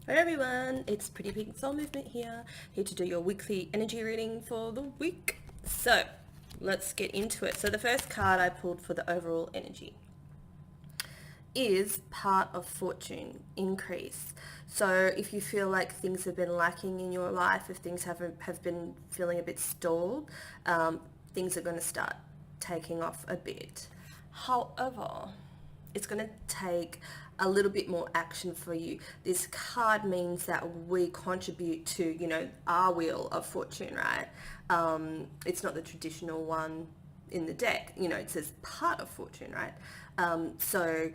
Hi everyone, it's Pretty Pink Soul Movement here to do your weekly energy reading for the week. So let's get into it. So the first card I pulled for the overall energy is part of fortune, increase. So if you feel like things have been lacking in your life, if things have been feeling a bit stalled, things are going to start taking off a bit. However, it's going to take a little bit more action for you. This card means that we contribute to, our wheel of fortune, right? It's not the traditional one in the deck. It says part of fortune, right? So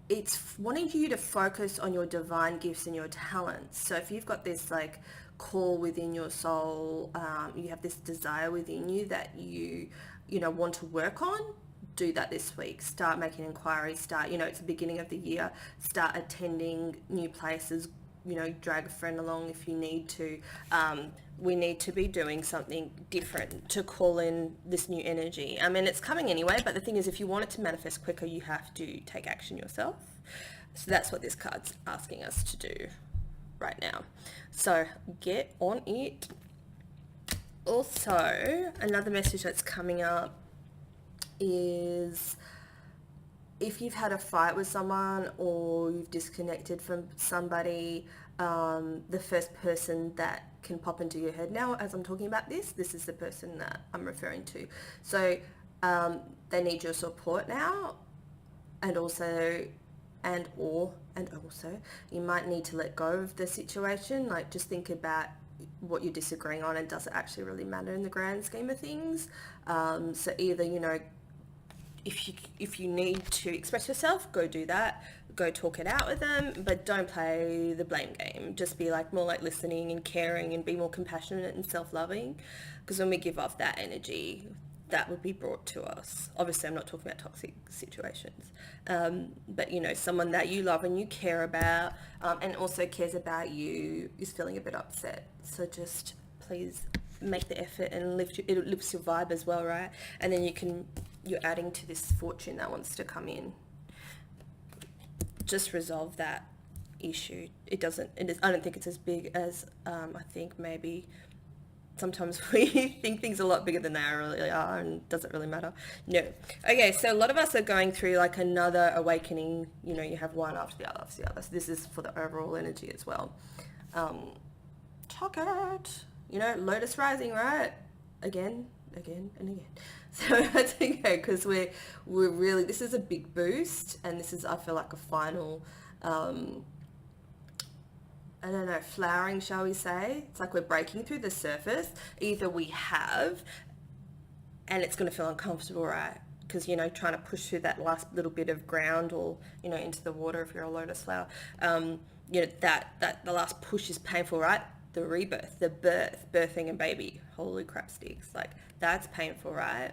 it's wanting you to focus on your divine gifts and your talents. So if you've got this like call within your soul, you have this desire within you that you want to work on, do that this week. Start making inquiries, it's the beginning of the year, start attending new places, drag a friend along if you need to. We need to be doing something different to call in this new energy. I mean, it's coming anyway, but the thing is, if you want it to manifest quicker, you have to take action yourself. So that's what this card's asking us to do right now. So get on it. Also, another message that's coming up is if you've had a fight with someone or you've disconnected from somebody, the first person that can pop into your head now as I'm talking about this is the person that I'm referring to. So they need your support now, and also you might need to let go of the situation. Like, just think about what you're disagreeing on and does it actually really matter in the grand scheme of things. So either, if you need to express yourself, go do that, go talk it out with them, but don't play the blame game. Just be more like listening and caring and be more compassionate and self-loving, because when we give off that energy, that would be brought to us. Obviously, I'm not talking about toxic situations, but someone that you love and you care about, and also cares about you, is feeling a bit upset. So just please make the effort and it lifts your vibe as well, right? And then you're adding to this fortune that wants to come in. Just resolve that issue. I don't think it's as big as I think maybe sometimes we think things are a lot bigger than they really are, and it doesn't really matter. No. Okay, so a lot of us are going through another awakening. You have one after the other after the other. So this is for the overall energy as well. Chocolate, Lotus rising, right? Again and again. So that's okay, because we're really, this is a big boost, and this is, I feel like, a final flowering, shall we say. It's like we're breaking through the surface. Either we have, and it's going to feel uncomfortable, right? Because, trying to push through that last little bit of ground, or, into the water if you're a lotus flower, that the last push is painful, right? The rebirth, the birthing a baby. Holy crap sticks. That's painful, right?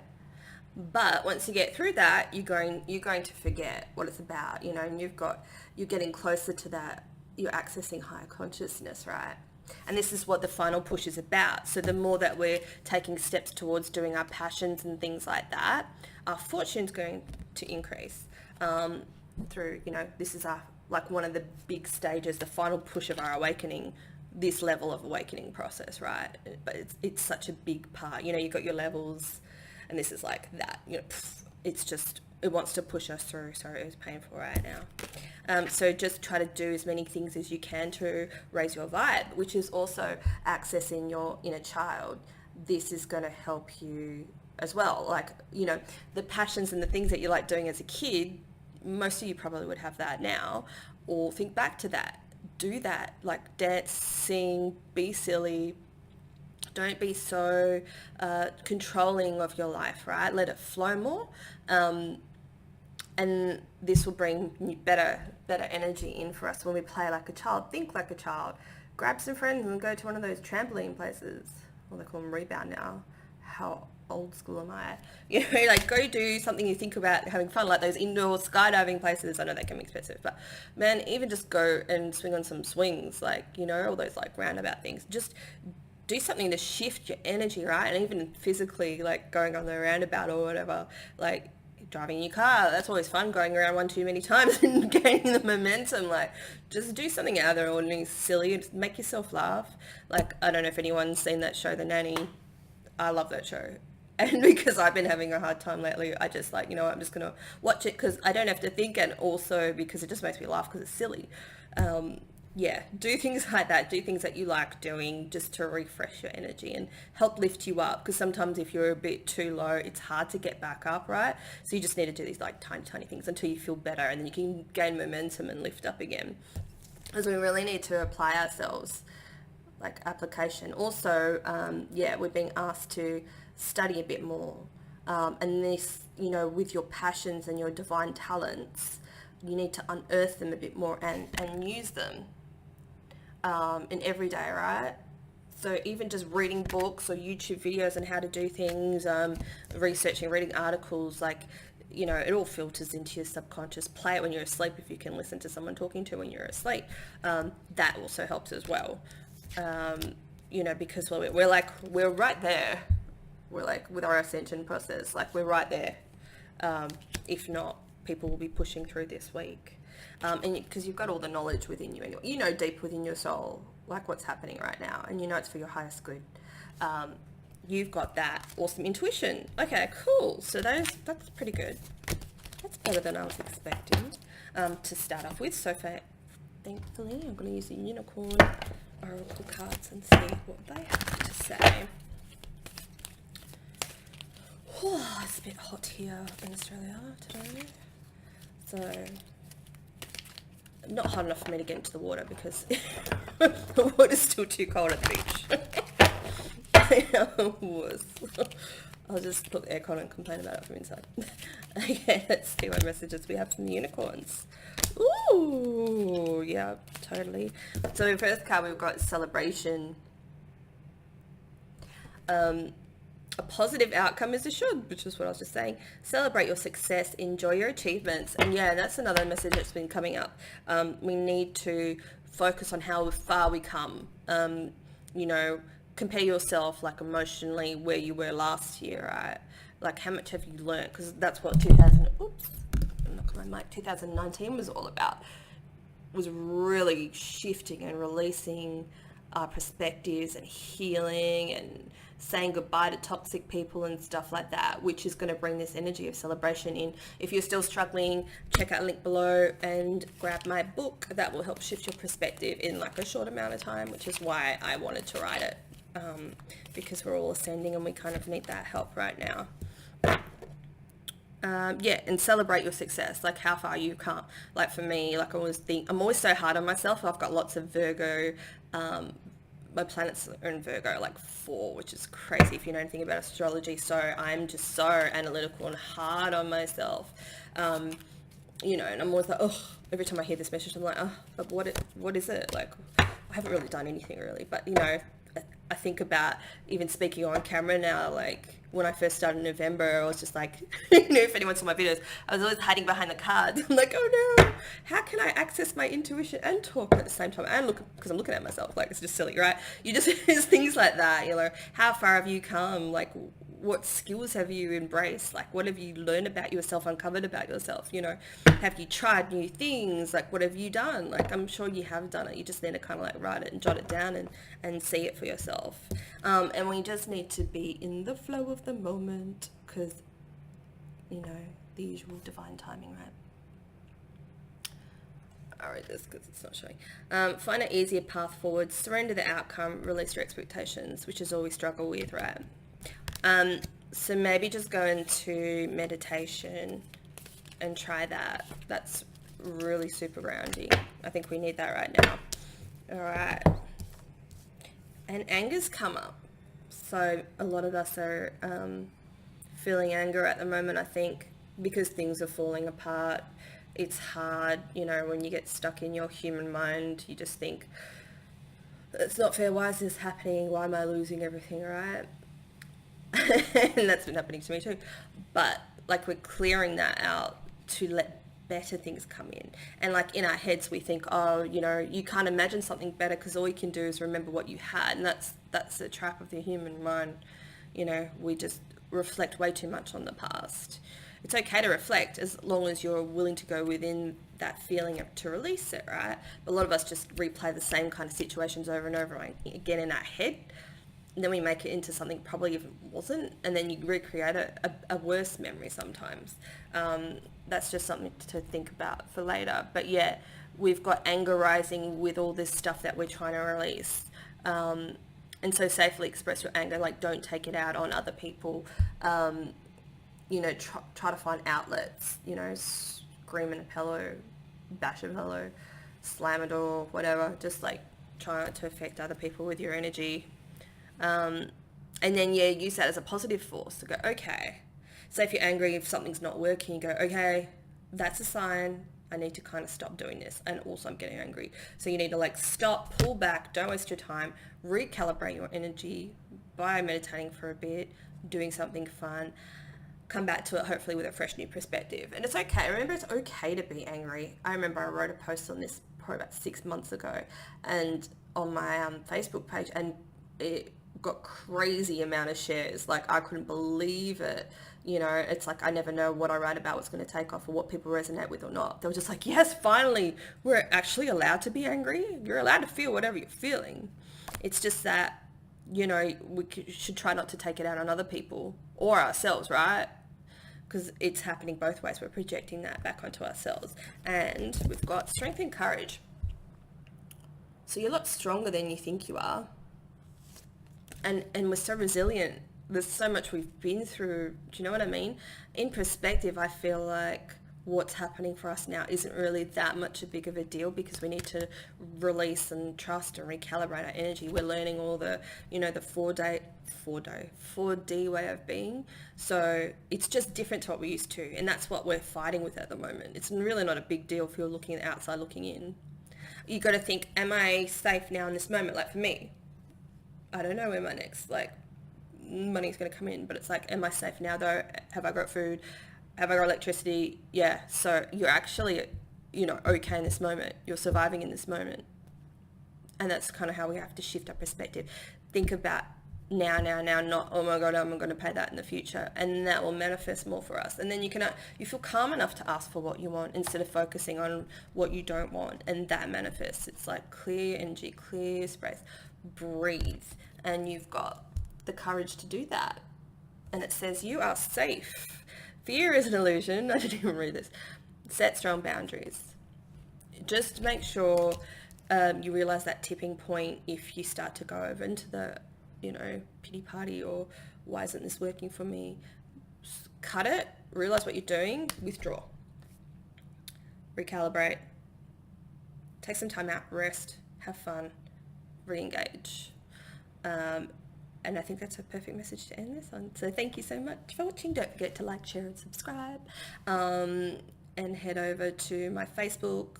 But once you get through that, you're going to forget what it's about, and you're getting closer to that. You're accessing higher consciousness, right? And this is what the final push is about. So the more that we're taking steps towards doing our passions and things like that, our fortune's going to increase through, this is one of the big stages, the final push of our awakening, this level of awakening process, right? But it's such a big part. You've got your levels, and this is like that. It's just, it wants to push us through. Sorry, it was painful right now. So just try to do as many things as you can to raise your vibe, which is also accessing your inner child. This is going to help you as well. The passions and the things that you like doing as a kid, most of you probably would have that now, or think back to that. Do that, dance, sing, be silly. Don't be so controlling of your life, right? Let it flow more. And this will bring better energy in for us when we play like a child. Think like a child. Grab some friends and go to one of those trampoline places. Well, they call them Rebound now. How old school am I? Go do something you think about having fun, like those indoor skydiving places. I know they can be expensive, but man, even just go and swing on some swings, all those roundabout things. Just do something to shift your energy, right? And even physically, going on the roundabout or whatever, driving your car, that's always fun, going around one too many times and gaining the momentum. Like, just do something out of the ordinary, silly, and make yourself laugh. Like, I don't know if anyone's seen that show, The Nanny. I love that show. And because I've been having a hard time lately, I just like, you know, I'm just going to watch it because I don't have to think, and also because it just makes me laugh because it's silly. Yeah, do things like that. Do things that you like doing just to refresh your energy and help lift you up. Because sometimes if you're a bit too low, it's hard to get back up, right? So you just need to do these like tiny things until you feel better, and then you can gain momentum and lift up again. Because we really need to apply ourselves, like application. Also, yeah, we're being asked to study a bit more. And this, you know, with your passions and your divine talents, you need to unearth them a bit more and use them. In everyday, right? So even just reading books or YouTube videos on how to do things, researching, reading articles, like, you know, it all filters into your subconscious. Play it when you're asleep if you can listen to someone talking to when you're asleep. That also helps as well. You know, because we're right there. We're like, with our ascension process, like we're right there. If not, people will be pushing through this week. And because you've got all the knowledge within you anyway, you know deep within your soul, like what's happening right now, and you know it's for your highest good. You've got that awesome intuition. Okay, cool. So that's pretty good. That's better than I was expecting to start off with. So thankfully, I'm going to use the unicorn oracle cards and see what they have to say. Oh, it's a bit hot here in Australia today. So not hot enough for me to get into the water because the water's still too cold at the beach. I'll just put the aircon and complain about it from inside. Okay, let's see what messages we have from the unicorns. Ooh, yeah, totally. So the first card we've got celebration. A positive outcome is assured, which is what I was just saying. Celebrate your success, enjoy your achievements. And yeah, that's another message that's been coming up. We need to focus on how far we come. You know, compare yourself like emotionally where you were last year, right? Like how much have you learned? Because that's what 2019 was all about. Was really shifting and releasing our perspectives and healing and saying goodbye to toxic people and stuff like that, which is going to bring this energy of celebration in. If you're still struggling, check out a link below and grab my book. That will help shift your perspective in like a short amount of time, which is why I wanted to write it, because we're all ascending and we kind of need that help right now. Yeah, and celebrate your success, like how far you come. Like for me, like I'm always so hard on myself. I've got lots of Virgo, my planets are in Virgo, like 4, which is crazy if you know anything about astrology. So I'm just so analytical and hard on myself. You know, and I'm always like, oh, every time I hear this message, I'm like, oh, but what is it? Like, I haven't really done anything really, but you know, I think about even speaking on camera now, like when I first started in November, I was just like, you know, if anyone saw my videos, I was always hiding behind the cards. I'm like, oh no, how can I access my intuition and talk at the same time? And look, because I'm looking at myself, like it's just silly, right? You just, there's things like that, you know, how far have you come? Like, what skills have you embraced? Like, what have you learned about yourself, uncovered about yourself? You know, have you tried new things? Like, what have you done? Like, I'm sure you have done it. You just need to kind of like write it and jot it down and see it for yourself. And we just need to be in the flow of the moment because, you know, the usual divine timing, right? I'll read this because it's not showing. Find an easier path forward, surrender the outcome, release your expectations, which is all we struggle with, right? So maybe just go into meditation and try that. That's really super grounding. I think we need that right now. All right. And anger's come up. So a lot of us are feeling anger at the moment, I think, because things are falling apart. It's hard, you know, when you get stuck in your human mind, you just think, it's not fair, why is this happening? Why am I losing everything, right? And that's been happening to me too. But like we're clearing that out to let better things come in. And like in our heads we think, oh, you know, you can't imagine something better because all you can do is remember what you had. And that's the trap of the human mind. You know, we just reflect way too much on the past. It's okay to reflect as long as you're willing to go within that feeling to release it, right? But a lot of us just replay the same kind of situations over and over again in our head. And then we make it into something probably even wasn't, and then you recreate a worse memory sometimes. That's just something to think about for later. But yeah, we've got anger rising with all this stuff that we're trying to release. And so safely express your anger, like don't take it out on other people. You know, try to find outlets, you know, scream in a pillow, bash a pillow, slam a door, whatever. Just like try not to affect other people with your energy. And then, yeah, use that as a positive force to go, okay. So if you're angry, if something's not working, you go, okay, that's a sign. I need to kind of stop doing this. And also I'm getting angry. So you need to like stop, pull back, don't waste your time, recalibrate your energy by meditating for a bit, doing something fun, come back to it hopefully with a fresh new perspective. And it's okay. Remember, it's okay to be angry. I remember I wrote a post on this probably about 6 months ago and on my Facebook page, and it got crazy amount of shares. Like I couldn't believe it. You know, it's like I never know what I write about what's going to take off or what people resonate with or not. They were just like, yes, finally, we're actually allowed to be angry. You're allowed to feel whatever you're feeling. It's just that, you know, we should try not to take it out on other people or ourselves, right? Because it's happening both ways. We're projecting that back onto ourselves. And we've got strength and courage. So you're a lot stronger than you think you are. And we're so resilient. There's so much we've been through. Do you know what I mean? In perspective, I feel like what's happening for us now isn't really that much a big of a deal because we need to release and trust and recalibrate our energy. We're learning all the, you know, the 4D way of being. So it's just different to what we used to. And that's what we're fighting with at the moment. It's really not a big deal if you're looking at the outside looking in. You got to think, am I safe now in this moment? Like for me, I don't know where my next money's going to come in, but it's like, am I safe now though? Have I got food? Have I got electricity? Yeah. So you're actually, you know, okay in this moment. You're surviving in this moment. And that's kind of how we have to shift our perspective. Think about now, not, oh my God, I'm going to pay that in the future. And that will manifest more for us. And then you feel calm enough to ask for what you want instead of focusing on what you don't want. And that manifests. It's like clear energy, clear space, breathe. And you've got the courage to do that. And it says you are safe. Fear is an illusion. I didn't even read this. Set strong boundaries. Just make sure you realize that tipping point if you start to go over into the, you know, pity party or why isn't this working for me? Just cut it. Realize what you're doing. Withdraw. Recalibrate. Take some time out. Rest. Have fun. Re-engage. And I think that's a perfect message to end this on. So thank you so much for watching. Don't forget to like, share, and subscribe. And head over to my Facebook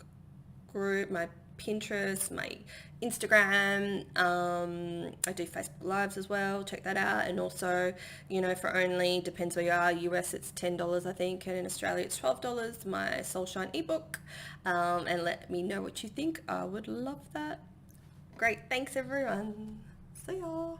group, my Pinterest, my Instagram. I do Facebook Lives as well. Check that out. And also, you know, for only, depends where you are, US it's $10 I think, and in Australia it's $12, my Soul Shine ebook. And let me know what you think. I would love that. Great. Thanks everyone. See y'all.